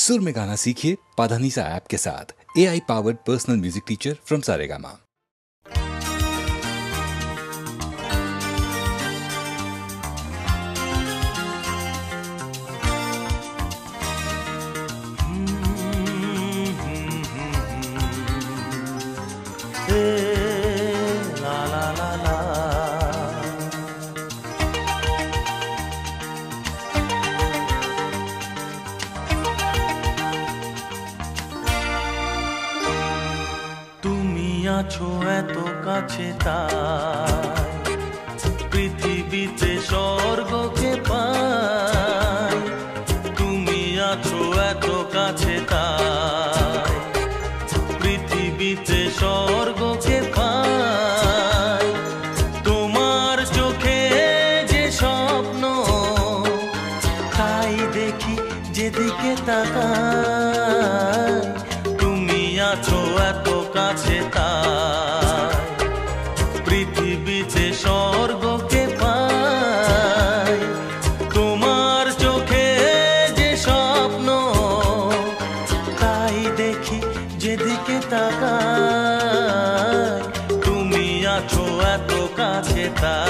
सुर में गाना सीखिए पाधानीसा ऐप के साथ। AI powered personal music teacher from Saregama. আছো এত কাছে তাই পৃথিবীতে স্বর্গকে পাই। তুমি আছো এত কাছে তাই পৃথিবীতে স্বর্গকে পাই। তোমার চোখে যে স্বপ্ন তাই দেখি যেদিকে তাকাই। তুমি আছো এত কাছে তাই পৃথিবীতে স্বর্গকে পাই। তোমার চোখে যে স্বপ্ন তাই দেখি যেদিকে তাকাই। তুমি আছো এত কাছে তাই।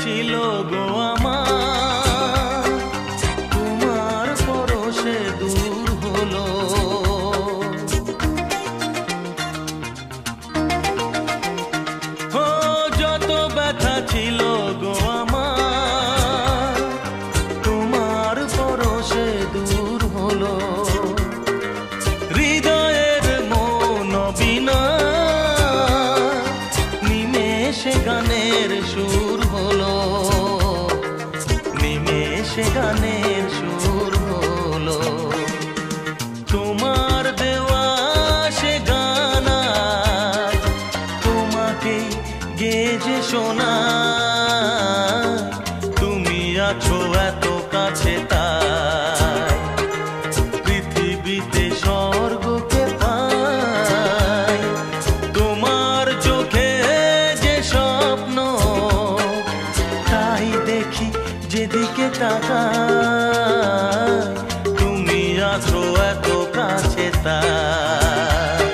ছিল গো আমার তোমার পরশে দূর হলো। ও যত ব্যথা ছিল গো আমার তোমার পরশে দূর হলো। হৃদয়ের মন বিনা নিমেষে গানের সুর হলো। নিমেষে গানের সুর হলো। তোমার দেওয়া সে গানা তোমাকে গেজে শোনা। তুমি আছো এত কাছে তাই পৃথিবীতে স্বর্গকে পাই। তোমার চোখে যে স্বপ্ন তাই দেখি যেদিকে তাকাই। তুমি আছো এত কাছে তাই।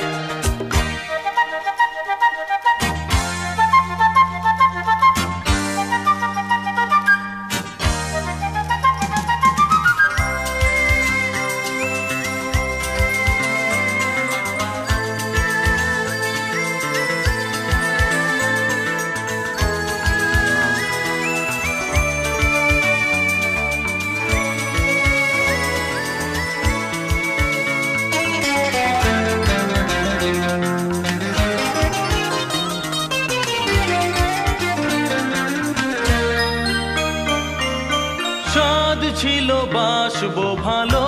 সাদ ছিল বাসবো ভালো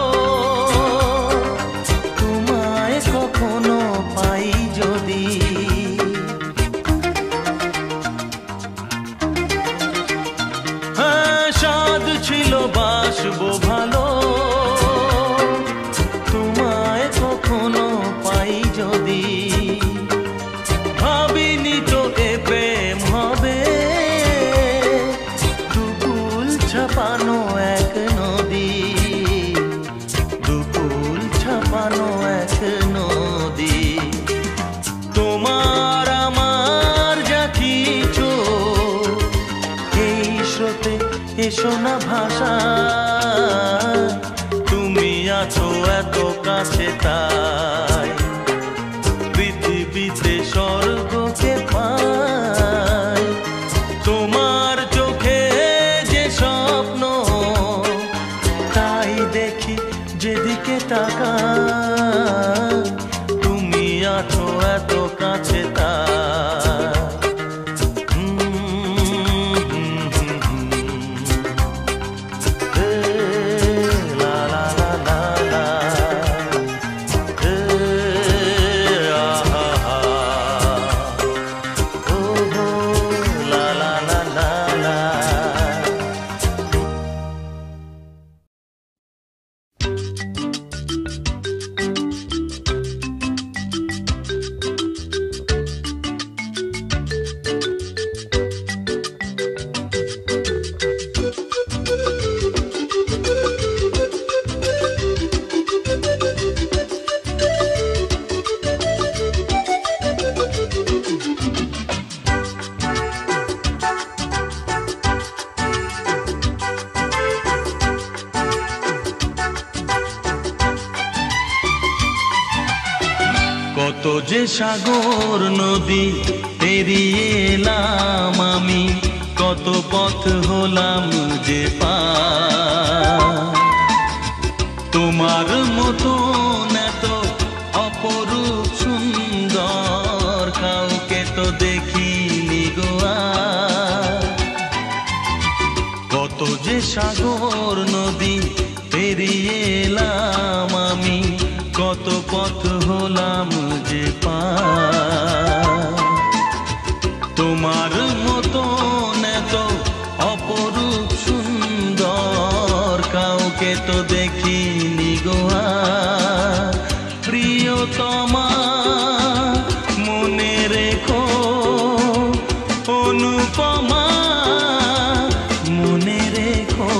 তোমায় কখনো পাই যদি। হ্যাঁ সাদ ছিল বাসবো ভালো তোমায় কখনো পাই যদি। ভাবিনি তো এ প্রেম হবে দুকুল ছাপানো এক নদী। দুকুল ছাপানো এক নদী। তোমার আমার যা কিছু এই স্রোতে এসো না ভাষা। তুমি আছো এত কাছে তাই পৃথিবীতে স্বর্গকে পাই। তোমার চোখে যে স্বপ্ন তাই দেখি যেদিকে তাকাই। তুমি আছো এত কাছে তাই। লা লা লা লা। কত যে সাগর নদী পেরিয়ে এলাম আমি, কত পথ হলাম যে পার। তোমার মতো এত অপরূপ সুন্দর কাউকে তো দেখিনি গো আর। কত যে সাগর নদী পেরিয়ে এলাম আমি, কত পথ হলাম যে পার। তোমার মতো এত অপরূপ সুন্দর কাউকে তো দেখিনি গো আর। প্রিয়তমা মনে রেখো, অনুপমা মনে রেখো।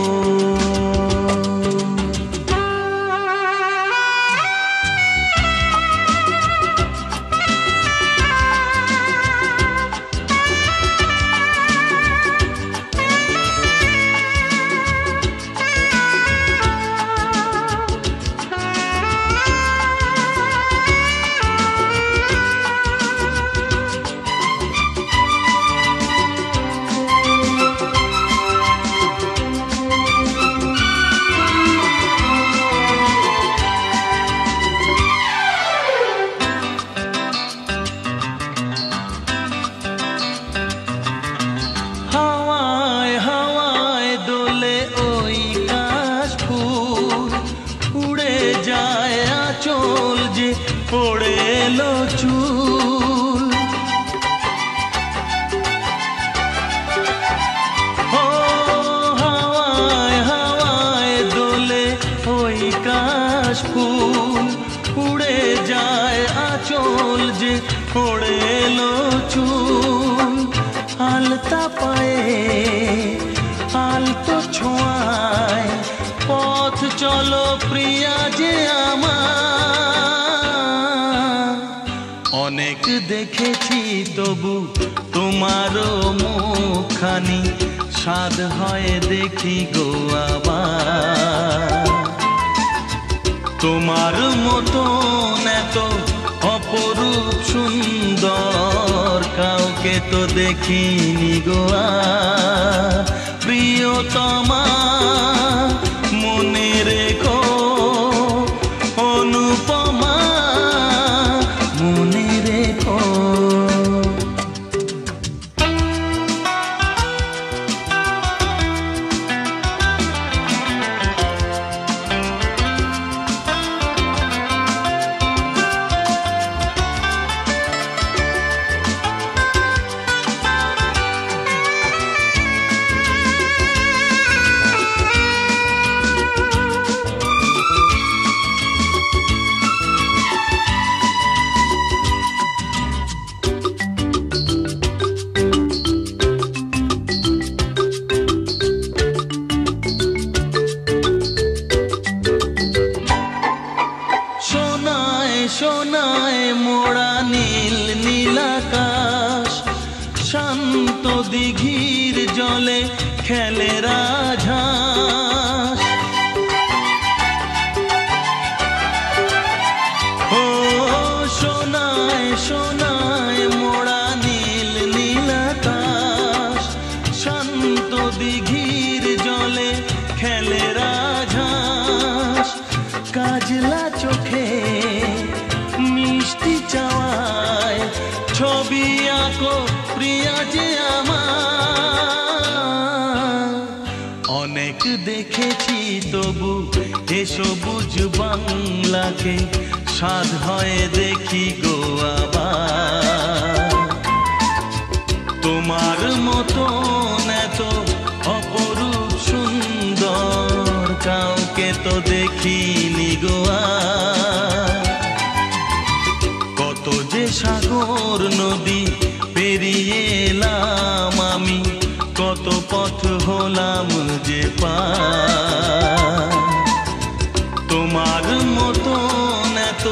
পড়ে এলো চুল, ও হাওয়ায় হাওয়ায় দোলে ওই কাশ ফুল। উড়ে যায় আঁচল যে পড়ে এলো চুল। আলতা পায়ে আলতো ছোঁয়ায় পথ চলো প্রিয়া যে আমার। অনেক দেখেছি তবু তোমারও মুখখানি, স্বাদ হয় দেখি গো আবার। তোমার মতো এত অপরূপ সুন্দর কাউকে তো দেখিনি গো আর। প্রিয়তমা মনে রেখো, অনুপমা মনে রেখো। সোনায় মোড়া নীল নীলাকাশ, শান্ত দিঘির জলে খেলে রাজহাঁস। ও সোনায় সোনায় মোড়া নীল নীলাকাশ, শান্ত দিঘির জলে খেলে রাজহাঁস। কাজলা চোখে মিষ্টি চাওয়ায় ছবি আঁকো প্রিয়া যে আমার। অনেক দেখেছি তবু এ সবুজ বাংলাকে, স্বাদ হয় দেখি গো আবার। তোমার মতো এত অপরূপ সুন্দর কাউকে তো দেখিনি গো আর। কত যে সাগর নদী পেরিয়ে এলাম আমি, কত পথ হলাম যে পার। তোমার মতো এত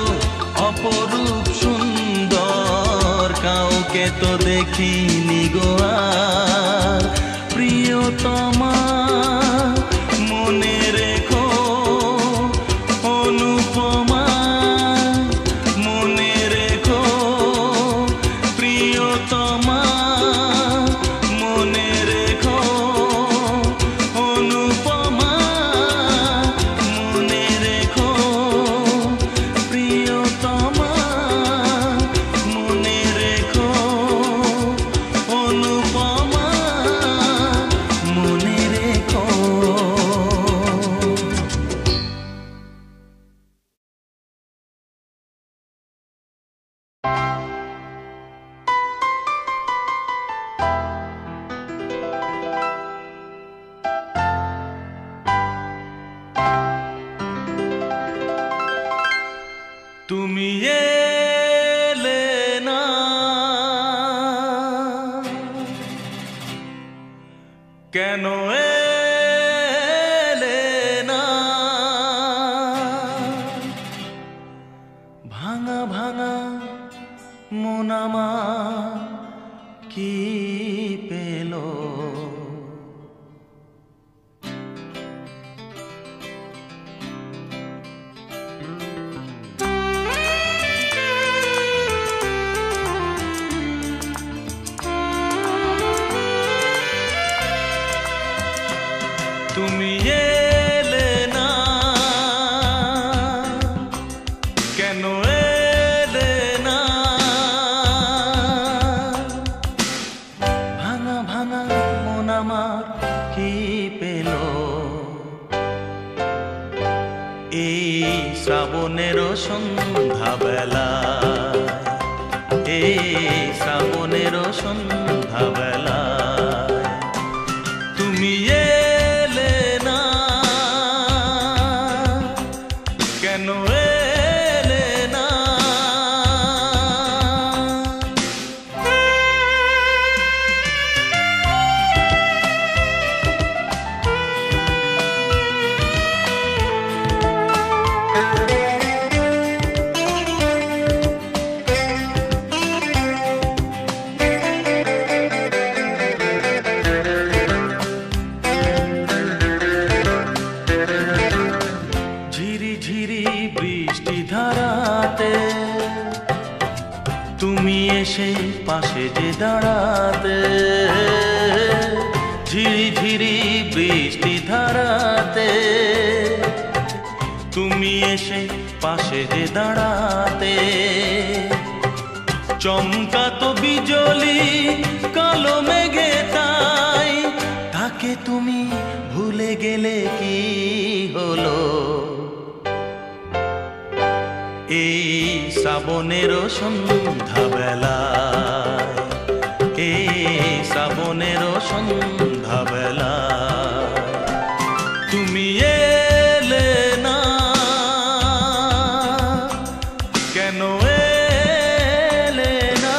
অপরূপ সুন্দর কাউকে তো দেখিনি গো আর। প্রিয়তমা মনে রেখো, অনুপমা মনে রেখো। এই শ্রাবণের সন্ধ্যাবেলায়, এই শ্রাবণের সন্ধ্যাবেলায় তুমি এলে না, কেন এলে না? তুমি এসে পাশে যে দাঁড়াতে, ঝিরি ঝিরি বৃষ্টি ধারাতে তুমি এসে পাশে যে দাঁড়াতে, চমকাতো বিজলি কালো মেঘে তাই, তাকে তুমি ভুলে গেলে কি হলো? এই শ্রাবণের সন্ধ্যাবেলায়, এই শ্রাবণের সন্ধ্যাবেলায় তুমি এলে না, কেন এলে না?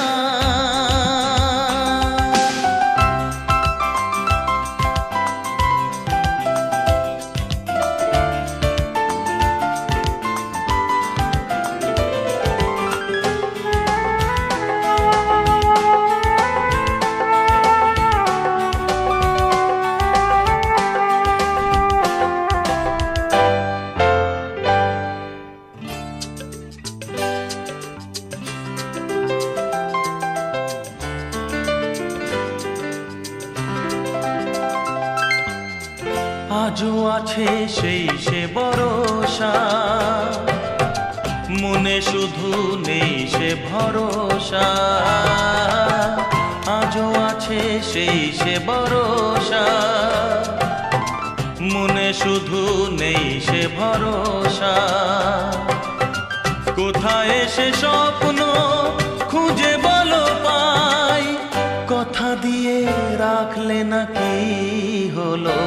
আজও আছে সেই সে ভরসা, মনে শুধু নেই সে ভরসা। আজও আছে সেই সে ভরসা, মনে শুধু নেই সে ভরসা। কোথায় সে স্বপ্ন খুঁজে বলো পাই, কথা দিয়ে রাখলে না কি হলো?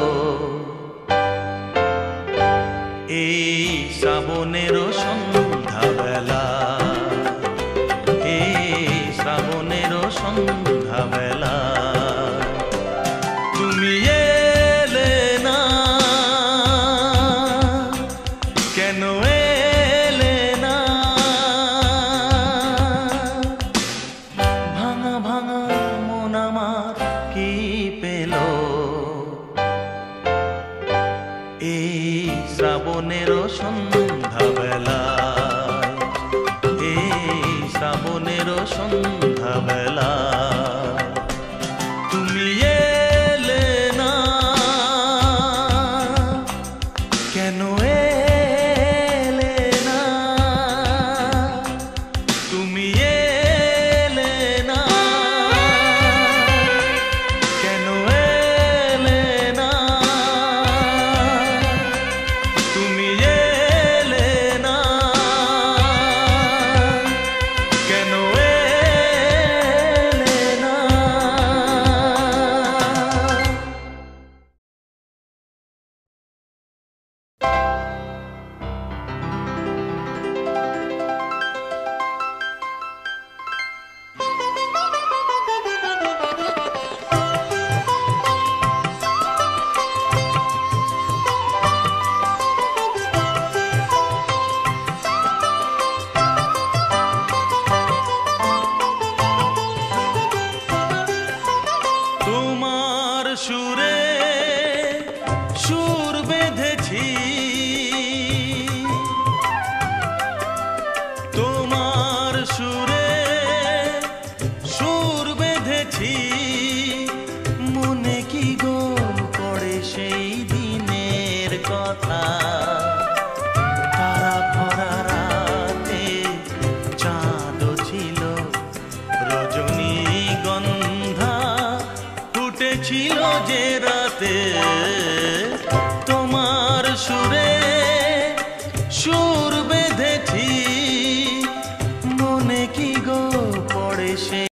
এই শ্রাবণের সন্ধ্যাবেলা, এই শ্রাবণের সন্ধ্যাবেলা তুমি এলে না, কেন এলে না? ভাঙা ভাঙা মন আমার কি পেল? এই শ্রাবণের সন্ধ্যাবেলায়, এই শ্রাবণের সন্ধ্যাবেলায় তুমি এলে না, কেন এলে না? তুমি এলে না, কেন এলে না? তুমি এলে না, কেন এলে না? তোমার সুরে সুর বেঁধেছি, তোমার সুরে সুর বেঁধেছি, মনে কি গোল পড়ে সেই দিনের কথা। তারা ভরা রাতে চাঁদ ছিল, রজনীগন্ধা ফুটেছিল